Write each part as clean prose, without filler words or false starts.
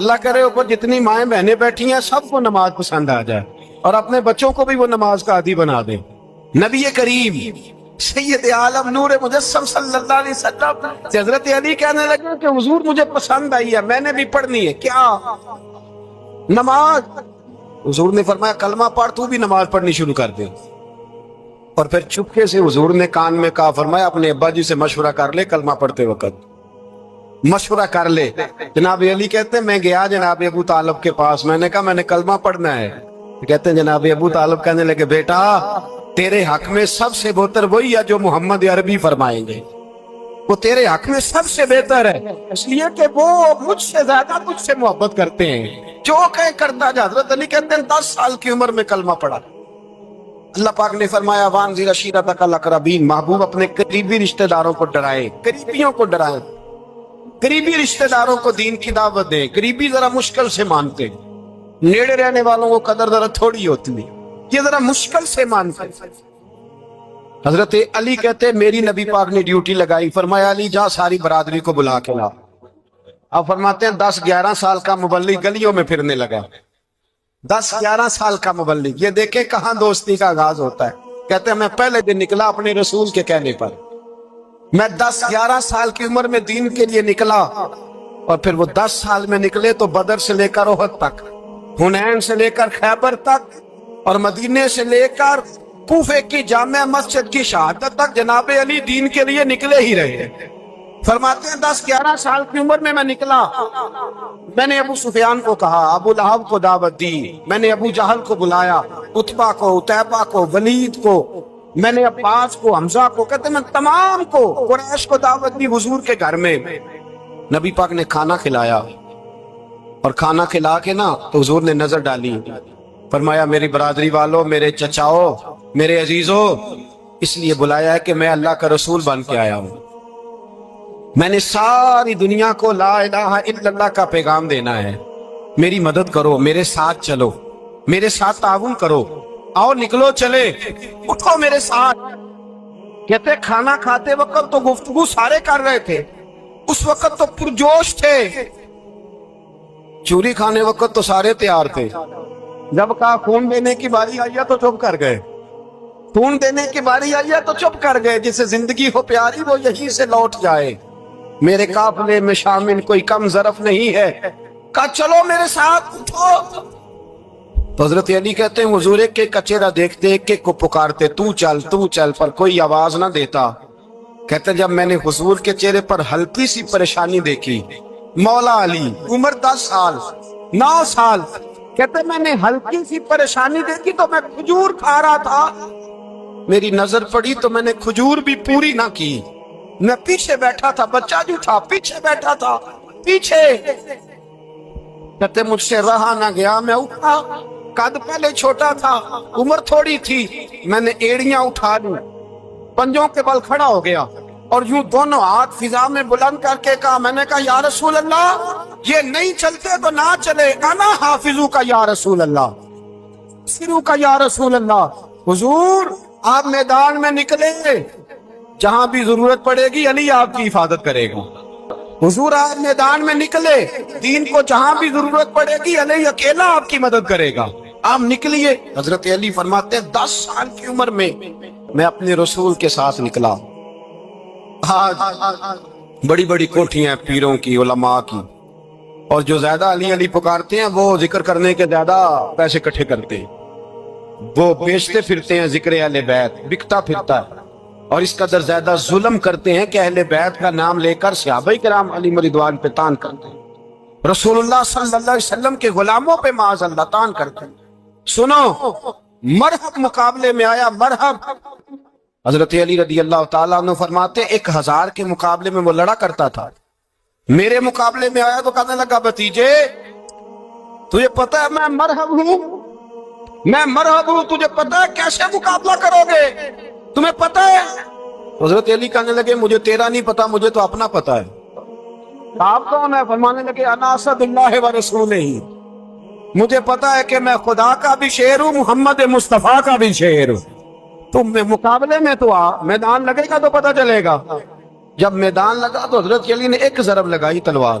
اللہ کرے اوپر جتنی مائیں بہنیں بیٹھی ہیں سب کو نماز پسند آ جائے اور اپنے بچوں کو بھی وہ نماز کا عادی بنا دیں۔ نبی کریم سید عالم نور مجسم صلی اللہ علیہ وسلم سے حضرت علی کہنے لگے کہ حضور مجھے پسند آئی ہے، میں نے بھی پڑھنی ہے۔ کیا؟ نماز۔ حضور نے فرمایا کلمہ پڑھ، تو بھی نماز پڑھنی شروع کر دے۔ اور پھر چپکے سے حضور نے کان میں کہا، فرمایا اپنے ابا جی سے مشورہ کر لے کلمہ پڑھتے وقت، مشورہ کر لے۔ جناب علی کہتے ہیں میں گیا جناب ابو طالب کے پاس، میں نے کہا میں نے کلمہ پڑھنا ہے۔ کہتے ہیں جناب ابو طالب کہنے لگے بیٹا تیرے حق میں سب سے بہتر وہی ہے جو محمد عربی فرمائیں گے، وہ تیرے حق میں سب سے بہتر ہے، اس لیے کہ وہ مجھ سے زیادہ تجھ سے محبت کرتے ہیں، جو کہیں کرتا جا۔ حضرت علی کہتے ہیں 10 سال کی عمر میں کلمہ پڑھا۔ اللہ پاک نے فرمایا وانذر عشیرتک الاقربین، محبوب اپنے قریبی رشتہ داروں کو ڈرائیں، قریبیوں کو ڈرائیں، قریبی رشتہ داروں کو دین کی دعوت دیں۔ قریبی ذرا مشکل سے مانتے، نیڑے رہنے والوں کو قدر ذرا تھوڑی ہوتی ہے، یہ ذرا مشکل سے مانتے۔ حضرت علی کہتے ہیں میری نبی پاک نے ڈیوٹی لگائی، فرمایا علی جا ساری برادری کو بلا کے لا۔ اب فرماتے ہیں 10-11 سال کا مبلغ گلیوں میں پھرنے لگا، 10-11 سال کا مبلغ۔ یہ دیکھیں کہاں دوستی کا آغاز ہوتا ہے۔ کہتے ہیں میں پہلے دن نکلا اپنے رسول کے کہنے پر، میں 10-11 سال کی عمر میں دین کے لیے نکلا، اور پھر وہ 10 سال میں نکلے تو بدر سے لے کر احد تک، حنین سے لے کر خیبر تک، اور مدینے سے لے کر کوفے کی جامع مسجد کی شہادت تک جناب علی دین کے لیے نکلے ہی رہے۔ فرماتے ہیں 10-11 سال کی عمر میں نکلا، میں نے ابو سفیان کو کہا، ابو لہب کو دعوت دی، میں نے ابو جہل کو بلایا، عتبہ کو، عتیبہ کو، ولید کو، میں نے عباس کو، حمزہ کو، کہتے ہیں میں تمام کو، قریش کو دعوت دی حضور کے گھر میں۔ نبی پاک نے کھانا کھلایا، اور کھانا کھلا کے نا تو حضور نے نظر ڈالی، فرمایا میری برادری والوں، میرے چچاؤ، میرے عزیزوں، اس لیے بلایا ہے کہ میں اللہ کا رسول بن کے آیا ہوں، میں نے ساری دنیا کو لا الہ الا اللہ کا پیغام دینا ہے، میری مدد کرو، میرے ساتھ چلو، میرے ساتھ تعاون کرو، آؤ نکلو چلے، اٹھو میرے ساتھ۔ کہتے کھانا کھاتے وقت تو گفتگو سارے کر رہے تھے، اس وقت تو پرجوش تھے، چوری کھانے وقت تو سارے تیار تھے، جب کہا خون دینے کی باری آئی ہے تو چپ کر گئے، خون دینے کی باری آئی ہے تو چپ کر گئے، جسے زندگی ہو پیاری وہ یہیں سے لوٹ جائے، میرے قافلے میں شامل کوئی کم ظرف نہیں ہے، کہا چلو میرے ساتھ اٹھو۔ تو حضرت علی کہتے ہیں حضور ایک کا چہرہ دیکھتے ایک کو پکارتے تو چل، پر کوئی آواز نہ دیتا۔ کہتے جب میں نے حضور کے چہرے پر ہلکی سی پریشانی دیکھی، مولا علی عمر 10 سال 9 سال، کہتے میں نے ہلکی سی پریشانی دیکھی تو میں کھجور کھا رہا تھا، میری نظر پڑی تو میں نے کھجور بھی پوری نہ کی، میں پیچھے بیٹھا تھا، بچہ جو تھا پیچھے بیٹھا تھا، پیچھے۔ کہتے مجھ سے رہا نہ گیا، میں اٹھا، قد پہلے چھوٹا تھا، عمر تھوڑی تھی، میں نے ایڑیاں اٹھا لوں، پنجوں کے بل کھڑا ہو گیا، اور یوں دونوں ہاتھ فضا میں بلند کر کے کہا، میں نے کہا یا رسول اللہ یہ نہیں چلتے تو نہ چلے، انا حافظو کا یا رسول اللہ، سرو کا یا رسول اللہ۔ حضور آپ میدان میں نکلیں گے، جہاں بھی ضرورت پڑے گی علی آپ کی حفاظت کرے گا۔ حضور آپ میدان میں نکلے، دین کو جہاں بھی ضرورت پڑے گی علی اکیلا آپ کی مدد کرے گا، آپ نکلیے۔ حضرت علی فرماتے ہیں 10 سال کی عمر میں میں اپنے رسول کے ساتھ نکلا۔ آج بڑی بڑی کوٹھیاں پیروں کی، علماء کی، اور جو زیادہ علی علی پکارتے ہیں وہ ذکر کرنے کے زیادہ پیسے اکٹھے کرتے ہیں، وہ بیچتے پھرتے ہیں ذکر اہل بیت، بکتا پھرتا ہے، اور اس قدر زیادہ ظلم کرتے ہیں کہ اہل بیت کا نام لے کر صحابہ کرام علی رضوان پہ تان کرتے ہیں، رسول اللہ صلی اللہ علیہ وسلم کے غلاموں پہ معاذ اللہ تان کرتے ہیں۔ سنو مرحب مقابلے میں آیا، مرحب۔ حضرت علی رضی اللہ تعالیٰ عنہ فرماتے 1000 کے مقابلے میں وہ لڑا کرتا تھا، میرے مقابلے میں آیا تو کہنے لگا بھتیجے تجھے پتا ہے میں مرحب ہوں، میں مرحب ہوں، تجھے پتا ہے کیسے مقابلہ کرو گے، تمہیں پتا ہے؟ حضرت علی کہنے لگے مجھے تیرا نہیں پتا، مجھے تو اپنا پتا ہے۔ آپ کون ہے؟ فرمانے لگے انا اسد اللہ و رسولہ، مجھے پتا ہے کہ میں خدا کا بھی شیر ہوں، محمد مصطفیٰ کا بھی شیر ہوں۔ تم مقابلے میں تو آ، میدان لگے گا تو پتہ چلے گا۔ جب میدان لگا تو حضرت علی نے ایک ضرب لگائی تلوار،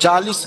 40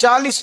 40।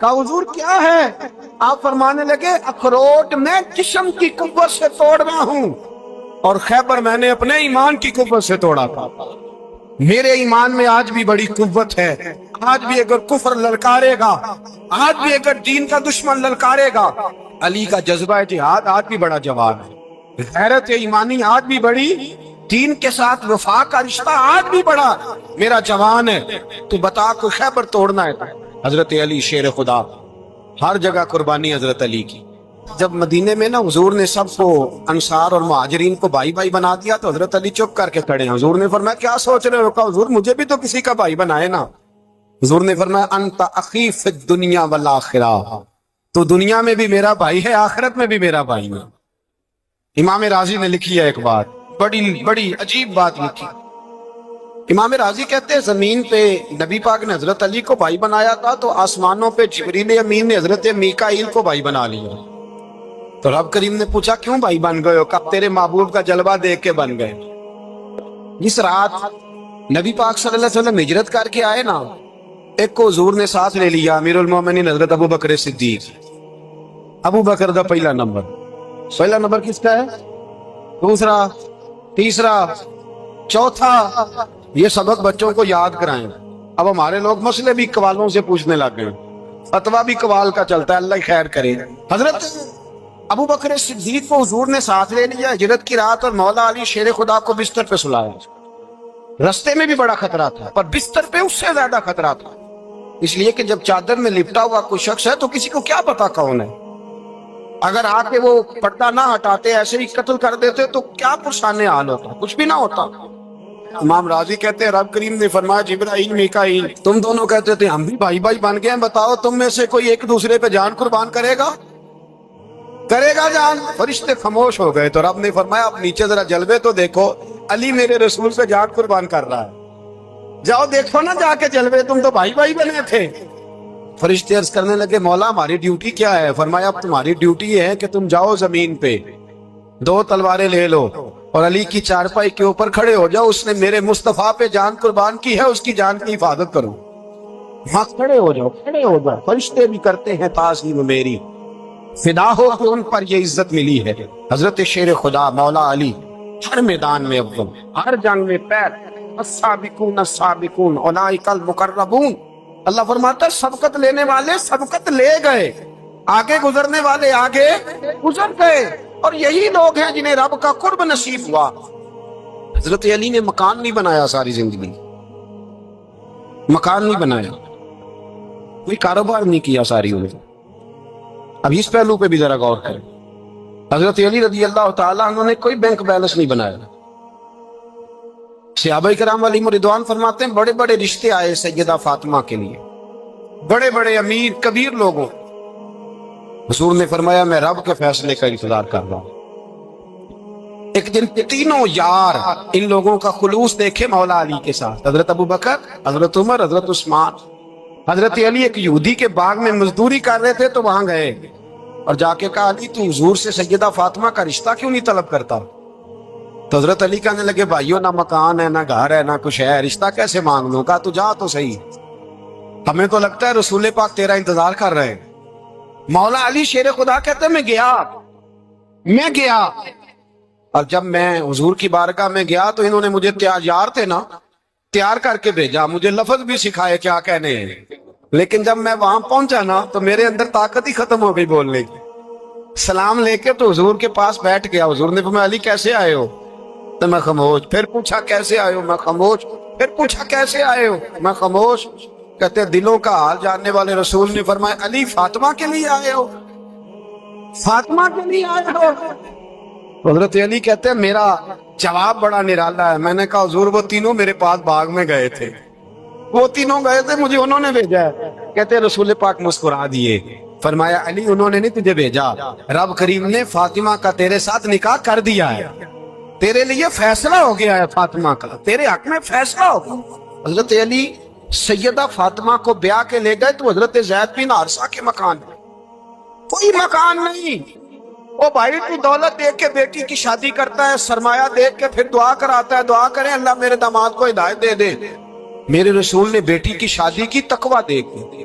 کہا حضور کیا ہے؟ آپ فرمانے لگے اخروٹ میں جسم کی قوت سے توڑ رہا ہوں اور خیبر میں نے اپنے ایمان کی قوت سے توڑا تھا۔ میرے ایمان میں آج بھی بڑی قوت ہے، آج بھی اگر کفر للکارے گا، آج بھی اگر دین کا دشمن للکارے گا، علی کا جذبہ جہاد آج بھی بڑا جوان ہے، غیرت ایمانی آج بھی بڑی، دین کے ساتھ وفا کا رشتہ آج بھی بڑا میرا جوان ہے۔ تو بتا کوئی خیبر توڑنا ہے تو حضرت علی شیر خدا، ہر جگہ قربانی حضرت علی کی۔ جب مدینے میں نا حضور نے سب کو انصار اور مہاجرین کو بھائی بھائی بنا دیا تو حضرت علی چپ کر کے کھڑے ہیں۔ حضور نے فرمایا کیا سوچ رہے ہو؟ کہا حضور مجھے بھی تو کسی کا بھائی بنائے نا۔ حضور نے فرمایا انت اخی فی الدنیا والآخرہ، تو دنیا میں بھی میرا بھائی ہے، آخرت میں بھی میرا بھائی ہے۔ امام راضی نے لکھی ہے ایک بات، بڑی عجیب بات لکھی۔ امام راضی کہتے ہیں زمین پہ نبی پاک نے حضرت علی کو بھائی بنایا تھا تو آسمانوں پہ جبریل امین نے حضرت میکائیل کو بھائی بنا لیا۔ تو رب کریم نے پوچھا کیوں بھائی بن گئے ہو؟ کہا تیرے محبوب کا جلوہ دیکھ کے بن گئے۔ جس رات نبی پاک صلی اللہ علیہ وسلم ہجرت کر کے آئے نا، ایک کو حضور نے ساتھ لے لیا، امیر المومنین حضرت ابو بکر صدیق۔ ابو بکر دا پہلا نمبر کس کا ہے؟ دوسرا، تیسرا، چوتھا، یہ سبق بچوں کو یاد کرائیں۔ اب ہمارے لوگ مسئلے بھی قوالوں سے پوچھنے لگ گئے، فتویٰ بھی قوال کا چلتا ہے، اللہ خیر کرے۔ حضرت ابو بکر صدیق کو حضور نے ساتھ لے لیا ہجرت کی رات، اور مولا علی شیر خدا کو بستر پہ سلایا۔ رستے میں بھی بڑا خطرہ تھا پر بستر پہ اس سے زیادہ خطرہ تھا، اس لیے کہ جب چادر میں لپٹا ہوا کوئی شخص ہے تو کسی کو کیا پتا کون ہے، اگر آ کے وہ پردہ نہ ہٹاتے ایسے ہی قتل کر دیتے تو کیا پرسانے حال ہوتا، کچھ بھی نہ ہوتا۔ امام راضی کہتے ہیں رب کریم نے فرمایا جبرائیل میکائیل تم دونوں کہتے تھے ہم بھی بھائی بھائی بن گئے ہیں، بتاؤ تم میں سے کوئی ایک دوسرے پہ جان قربان کرے گا جان؟ فرشتے خاموش ہو گئے تو رب نے فرمایا اب نیچے ذرا جلوے تو دیکھو، علی میرے رسول سے جان قربان کر رہا ہے، جاؤ دیکھو نا جا کے جلوے، تم تو بھائی بھائی بنے تھے۔ فرشتے عرض کرنے لگے مولا ہماری ڈیوٹی کیا ہے؟ فرمایا اب تمہاری ڈیوٹی یہ ہے کہ تم جاؤ زمین پہ 2 تلواریں لے لو اور علی کی چارپائی کے اوپر کھڑے ہو جاؤ، اس نے میرے مصطفیٰ پہ جان قربان کی ہے، اس کی جان کی حفاظت کرو۔ ہاں کھڑے ہو جاؤ۔ فرشتے بھی کرتے ہیں تعظیم میری، فدا ہو کہ ان پر یہ عزت ملی ہے۔ حضرت شیر خدا مولا علی ہر میدان میں اول، ہر جنگ میں پیر، السابقون السابقون اولئک المقربون۔ اللہ فرماتا ہے سبقت لینے والے سبقت لے گئے، آگے گزرنے والے آگے گزر گئے، اور یہی لوگ ہیں جنہیں رب کا قرب نصیب ہوا۔ حضرت علی نے مکان نہیں بنایا، ساری زندگی مکان نہیں بنایا، کوئی کاروبار نہیں کیا ساری عمر۔ اب اس پہلو پہ بھی ذرا غور کریں، حضرت علی رضی اللہ تعالیٰ عنہ نے کوئی بینک بیلنس نہیں بنایا۔ صحابہ کرام علیہم رضوان فرماتے ہیں بڑے بڑے رشتے آئے سیدہ فاطمہ کے لیے، بڑے بڑے امیر کبیر لوگوں، حضور نے فرمایا میں رب کے فیصلے کا انتظار کر رہا ہوں۔ ایک دن تینوں یار ان لوگوں کا خلوص دیکھے مولا علی کے ساتھ، حضرت ابو بکر، حضرت عمر، حضرت عثمان۔ حضرت علی ایک یہودی کے باغ میں مزدوری کر رہے تھے تو وہاں گئے اور جا کے کہا علی تو حضور سے سیدہ فاطمہ کا رشتہ کیوں نہیں طلب کرتا؟ تو حضرت علی کہنے لگے بھائیو نہ مکان ہے، نہ گھر ہے، نہ کچھ ہے، رشتہ کیسے مانگ لوں؟ کہا تو جا تو صحیح، ہمیں تو لگتا ہے رسول پاک تیرا انتظار کر رہے ہیں۔ مولا علی شیر خدا کہتے میں گیا اور جب میں حضور کی بارگاہ میں گیا تو انہوں نے مجھے یار تھے نا تیار کر کے بھیجا، مجھے لفظ بھی سکھائے کیا کہنے ہیں، لیکن جب میں وہاں پہنچا نا تو میرے اندر طاقت ہی ختم ہو گئی بولنے کی۔ سلام لے کے تو حضور کے پاس بیٹھ گیا، حضور نے فرمایا علی کیسے آئے ہو؟ تو میں خاموش، پھر پوچھا کیسے آئے ہو؟ میں خاموش، پھر پوچھا کیسے آئے ہو؟ میں خاموش۔ کہتے دلوں کا حال جاننے والے رسول نے فرمایا علی فاطمہ کے لیے آئے ہو؟ فاطمہ کے لیے آئے ہو؟ حضرت علی کہتے ہیں میرا جواب بڑا نرالا ہے، میں نے کہا حضور وہ تینوں میرے پاس باغ میں گئے تھے، وہ تینوں گئے تھے، مجھے انہوں نے بھیجا ہے۔ کہتے رسول پاک مسکرا دیے، فرمایا علی انہوں نے نہیں تجھے بھیجا، رب کریم نے فاطمہ کا تیرے ساتھ نکاح کر دیا ہے، تیرے لیے فیصلہ ہو گیا ہے، فاطمہ کا تیرے حق میں فیصلہ ہو گیا۔ حضرت علی سیدہ فاطمہ کو بیاہ کے لے گئے تو حضرت زید بن حارثہ کے مکان میں کوئی مکان نہیں، وہ بھائی تو دولت دیکھ کے بیٹی کی شادی کرتا ہے، سرمایہ دیکھ کے پھر دعا کراتا ہے، دعا کریں اللہ میرے داماد کو ہدایت دے دے۔ میرے رسول نے بیٹی کی شادی کی تقویٰ دیکھ کے،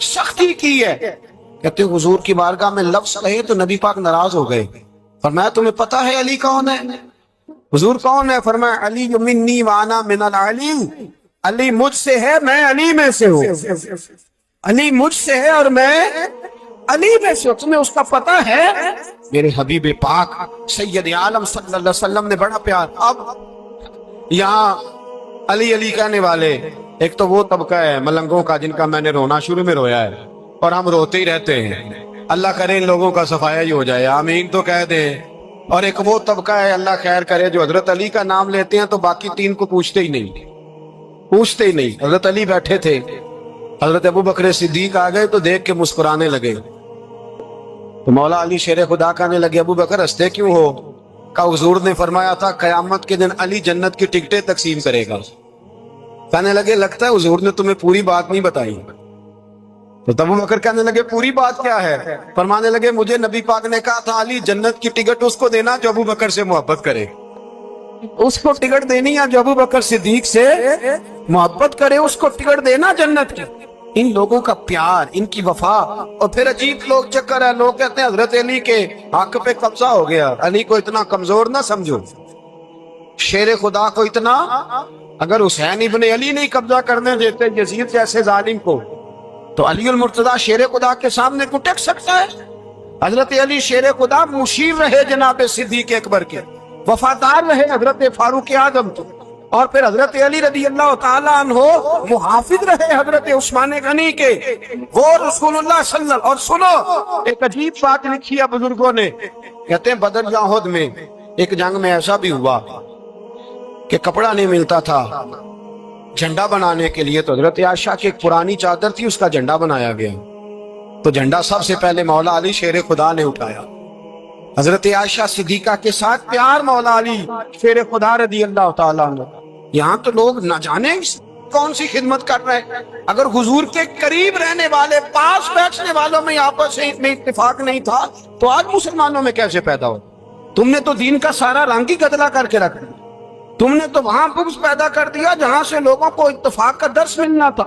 سختی کی ہے. کہتے حضور کی بارگاہ میں لفظ کہے تو نبی پاک ناراض ہو گئے. فرمایا تمہیں پتا ہے علی کون ہے؟ حضور کون ہے؟ فرمایا علی منی وانا من العلی، علی مجھ سے ہے، میں علی میں سے ہوں. علی مجھ سے ہے اور میں علی میں سے ہوں. تمہیں اس کا پتہ ہے؟ میرے حبیب پاک سید عالم صلی اللہ علیہ وسلم نے بڑا پیار. اب یہاں علی علی کہنے والے ایک تو وہ طبقہ ہے ملنگوں کا جن کا میں نے رونا شروع میں رویا ہے اور ہم روتے ہی رہتے ہیں. اللہ کرے ان لوگوں کا صفایا ہی ہو جائے، آمین تو کہہ دیں. اور ایک وہ طبقہ ہے اللہ خیر کرے جو حضرت علی کا نام لیتے ہیں تو باقی تین کو پوچھتے ہی نہیں. حضرت علی بیٹھے تھے، حضرت ابو بکر صدیق آ گئے تو دیکھ کے مسکرانے لگے. تو مولا علی شیر خدا کہنے لگے ابو بکر ہنستے کیوں ہو؟ کہا حضور نے فرمایا تھا قیامت کے دن علی جنت کی ٹکٹیں تقسیم کرے گا. کہنے لگے لگتا ہے حضور نے تمہیں پوری بات نہیں بتائی. تو ابو بکر کہنے لگے پوری بات کیا ہے؟ فرمانے لگے مجھے نبی پاک نے کہا تھا علی جنت کی ٹکٹ اس کو دینا جو ابو بکر سے محبت کرے. اس کو ٹکٹ دینی ہے جو ابو بکر صدیق سے محبت کرے، اس کو ٹکٹ دینا جنت کی. ان لوگوں کا پیار، ان کی وفا. اور پھر عجیب لوگ چکر ہے، لوگ کہتے ہیں حضرت علی کے حق پہ قبضہ ہو گیا. علی کو اتنا کمزور نہ سمجھو، شیر خدا کو اتنا، اگر حسین ابن علی نہیں قبضہ کرنے دیتے یزید جیسے ظالم کو تو علی المرتضیٰ شیر خدا کے سامنے کو ٹک سکتا ہے؟ حضرت علی شیر خدا مشیر رہے جناب صدیق اکبر کے، وفادار رہے حضرت فاروق اعظم کے، اور پھر حضرت علی رضی اللہ تعالیٰ عنہ محافظ رہے حضرت عثمان غنی کے، وہ رسول اللہ صلی اللہ. اور سنو ایک عجیب بات لکھی ہے بزرگوں نے، کہتے ہیں بدر یا احد میں ایک جنگ میں ایسا بھی ہوا کہ کپڑا نہیں ملتا تھا جھنڈا بنانے کے لیے، تو حضرت عائشہ کی ایک پرانی چادر تھی، اس کا جھنڈا بنایا گیا. تو جھنڈا سب سے پہلے مولا علی شیر خدا نے اٹھایا. حضرت عائشہ صدیقہ کے ساتھ پیار مولا علی شیر خدا رضی اللہ تعالیٰ عنہ. یہاں تو لوگ نہ جانے کون سی خدمت کر رہے ہیں. اگر حضور کے قریب رہنے والے، پاس بیٹھنے والوں میں آپس میں اتفاق نہیں تھا تو آج مسلمانوں میں کیسے پیدا ہو؟ تم نے تو دین کا سارا رنگ ہی گدلا کر کے رکھ دیا. تم نے تو وہاں بغض پیدا کر دیا جہاں سے لوگوں کو اتفاق کا درس ملنا تھا،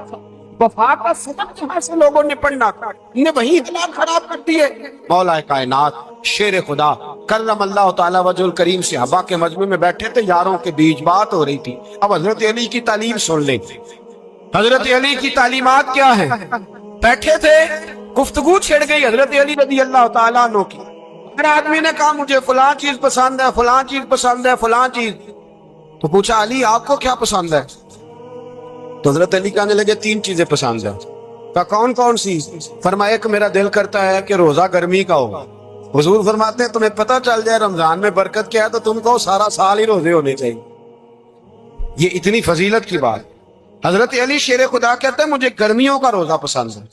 وفا کا سبق جہاں سے لوگوں نے پڑھنا تھا، انہیں وہی حالات خراب کر دیے. مولا کائنات شیر خدا کرم اللہ تعالیٰ وجہ الکریم صحابہ کے مجمع میں بیٹھے تھے، یاروں کے بیچ بات ہو رہی تھی. اب حضرت علی کی تعلیم سن لیں. حضرت علی کی تعلیمات کیا ہیں؟ بیٹھے تھے، گفتگو چھڑ گئی حضرت علی رضی اللہ تعالیٰ عنہ کی. ہر آدمی نے کہا مجھے فلاں چیز پسند ہے، فلاں چیز پسند ہے، فلاں چیز. تو پوچھا علی آپ کو کیا پسند ہے؟ تو حضرت علی کہنے لگے تین چیزیں پسند ہیں. کہا کون کون سی؟ فرمایا کہ میرا دل کرتا ہے کہ روزہ گرمی کا ہو. حضور فرماتے ہیں تمہیں پتہ چل جائے رمضان میں برکت کیا ہے تو تم کو سارا سال ہی روزے ہونے چاہیے. یہ اتنی فضیلت کی بات. حضرت علی شیر خدا کہتے ہیں مجھے گرمیوں کا روزہ پسند ہے.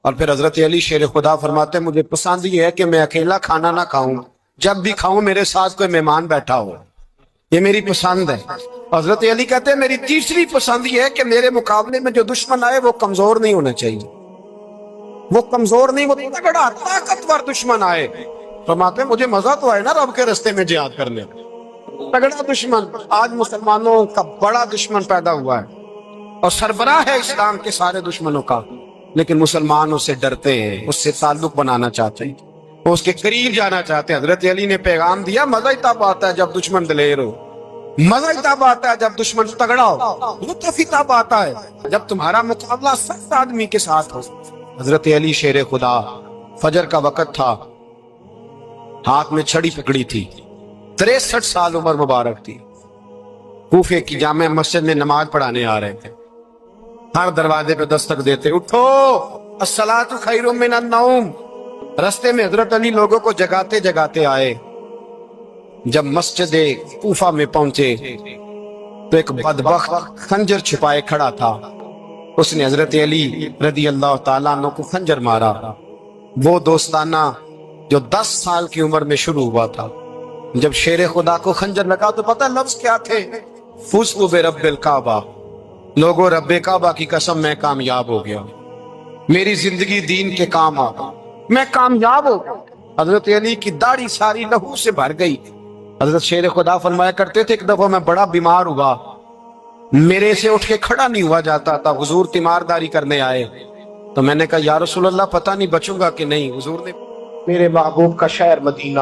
اور پھر حضرت علی شیر خدا فرماتے ہیں مجھے پسند یہ ہے کہ میں اکیلا کھانا نہ کھاؤں، جب بھی کھاؤں میرے ساتھ کوئی مہمان بیٹھا ہو، یہ میری پسند ہے. حضرت علی کہتے ہیں میری تیسری پسند یہ ہے کہ میرے مقابلے میں جو دشمن آئے وہ کمزور نہیں ہونا چاہیے، وہ کمزور نہیں، وہ تگڑا طاقتور دشمن آئے. فرماتے ہیں مجھے مزہ تو آئے نا رب کے رستے میں جہاد کرنے. تگڑا دشمن، آج مسلمانوں کا بڑا دشمن پیدا ہوا ہے اور سربراہ ہے اسلام کے سارے دشمنوں کا، لیکن مسلمان اس سے ڈرتے ہیں، اس سے تعلق بنانا چاہتے ہیں، وہ اس کے قریب جانا چاہتے ہیں. حضرت علی نے پیغام دیا مزہ ہی تب آتا ہے جب دشمن دلیر ہو، مزہ ہی تب آتا ہے جب دشمن تگڑا ہو، لطف ہی تب آتا ہے جب تمہارا مقابلہ سخت آدمی کے ساتھ ہو. حضرت علی شیر خدا، فجر کا وقت تھا، ہاتھ میں چھڑی پکڑی تھی، 63 سال عمر مبارک تھی. کوفے کی جامع مسجد میں نماز پڑھانے آ رہے تھے. ہر دروازے پہ دستک دیتے اٹھو الصلاۃ خیر من النوم. رستے میں حضرت علی لوگوں کو جگاتے جگاتے آئے. جب مسجد کوفہ میں پہنچے تو ایک بدبخت خنجر چھپائے کھڑا تھا. اس نے حضرت علی رضی اللہ تعالیٰ عنہ کو خنجر مارا. وہ دوستانہ جو 10 سال کی عمر میں شروع ہوا تھا. جب شیر خدا کو خنجر لگا تو پتہ لفظ کیا تھے؟ فزت برب الکعبہ. لوگوں رب کعبہ کی قسم میں کامیاب ہو گیا، میری زندگی دین کے کام آ گئی، میں کامیاب ہو گیا. حضرت علی کی داڑھی ساری لہو سے بھر گئی. حضرت شیر خدا فرمایا کرتے تھے ایک دفعہ میں بڑا بیمار ہوا، میرے سے اٹھ کے کھڑا نہیں ہوا جاتا تھا. حضور تیمارداری کرنے آئے تو میں نے کہا یا رسول اللہ پتہ نہیں بچوں گا کہ نہیں. حضور نے میرے محبوب کا شہر مدینہ،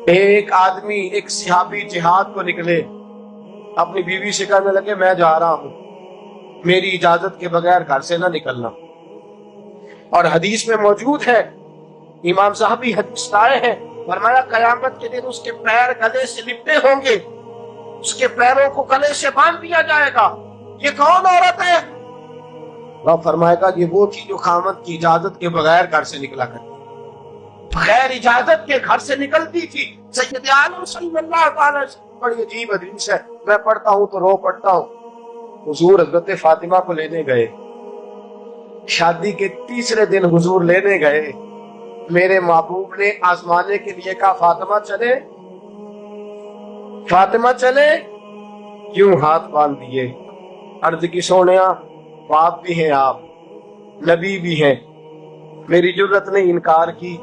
ایک آدمی ایک صحابی جہاد کو نکلے، اپنی بیوی سے کہنے لگے میں جا رہا ہوں، میری اجازت کے بغیر گھر سے نہ نکلنا. اور حدیث میں موجود ہے، امام صاحبی حدیث لائے ہیں، فرمایا قیامت کے دن اس کے پیر گلے سے لپٹے ہوں گے، اس کے پیروں کو گلے سے باندھ دیا جائے گا. یہ کون عورت ہے؟ وہ فرمائے گا یہ وہ تھی جو خامد کی اجازت کے بغیر گھر سے نکلا کرتی، بغیر اجازت کے گھر سے نکلتی تھی. سید عالم صلی اللہ تعالی وسلم، بڑی عجیب حدیث ہے، میں پڑھتا ہوں تو رو پڑتا ہوں. حضور حضرت فاطمہ کو لینے گئے، شادی کے تیسرے دن حضور لینے گئے. میرے محبوب نے آزمانے کے لیے کہا فاطمہ چلے، فاطمہ چلے، کیوں ہاتھ باندھ دیے؟ عرض کی سونیا باپ بھی ہیں آپ، نبی بھی ہیں، میری جرت نے انکار کی،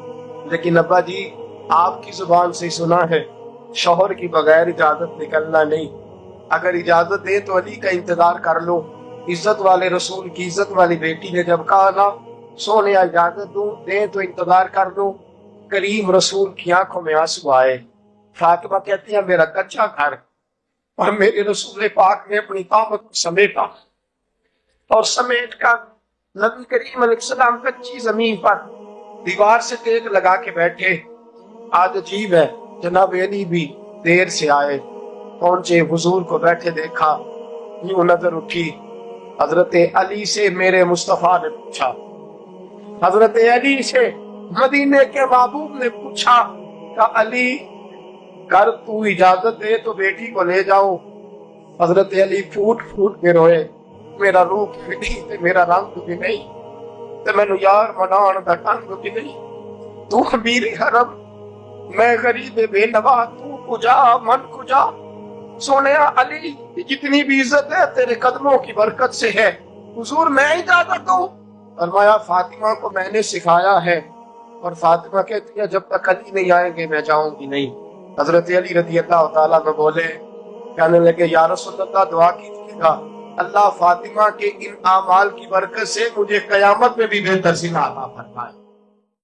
لیکن ابا جی آپ کی زبان سے سنا ہے شوہر کی بغیر اجازت نکلنا نہیں، اگر اجازت دے تو علی کا انتظار کر لو. عزت والے رسول کی عزت والی بیٹی نے جب کہا نا سونیا اجازت دوں دے تو انتظار کر لو، کریم رسول کی آنکھوں میں آنسو آئے. فاطمہ کہتی ہے میرا کچا گھر، اور میرے رسول پاک نے اپنی طاقت کو سمیٹا، اور سمیٹ کر نبی کریم علیہ السلام کچی زمین پر دیوار سے ٹیک لگا کے بیٹھے. آج عجیب ہے، جناب علی بھی دیر سے آئے، پہنچے، حضور کو بیٹھے دیکھا، یوں نظر اٹھی، حضرت علی سے میرے مصطفیٰ نے پوچھا، حضرت علی سے مدینے کے محبوب نے پوچھا کہ علی کر تو اجازت دے تو بیٹی کو لے جاؤ. حضرت علی پھوٹ پھوٹ کے روئے، میرا روح بھی نہیں تے میرا رنگ بھی نہیں تے مینوں یار منان دا ٹنگ بھی نہیں، تو امیر حرم میں غریب بے نوا، تو کجا من کجا. سونیا علی جتنی بھی عزت ہے تیرے قدموں کی برکت سے ہے، حضور میں اجازت دوں؟ فرمایا فاطمہ کو میں نے سکھایا ہے، اور فاطمہ کہتی ہے جب تک علی نہیں آئیں گے میں جاؤں گی نہیں. حضرت علی رضی اللہ تعالیٰ میں بولے، کہنے لگے یا رسول اللہ دعا کیجیے گا اللہ فاطمہ کے ان اعمال کی برکت سے مجھے قیامت میں بھی بہتر زندہ عطا فرمائے.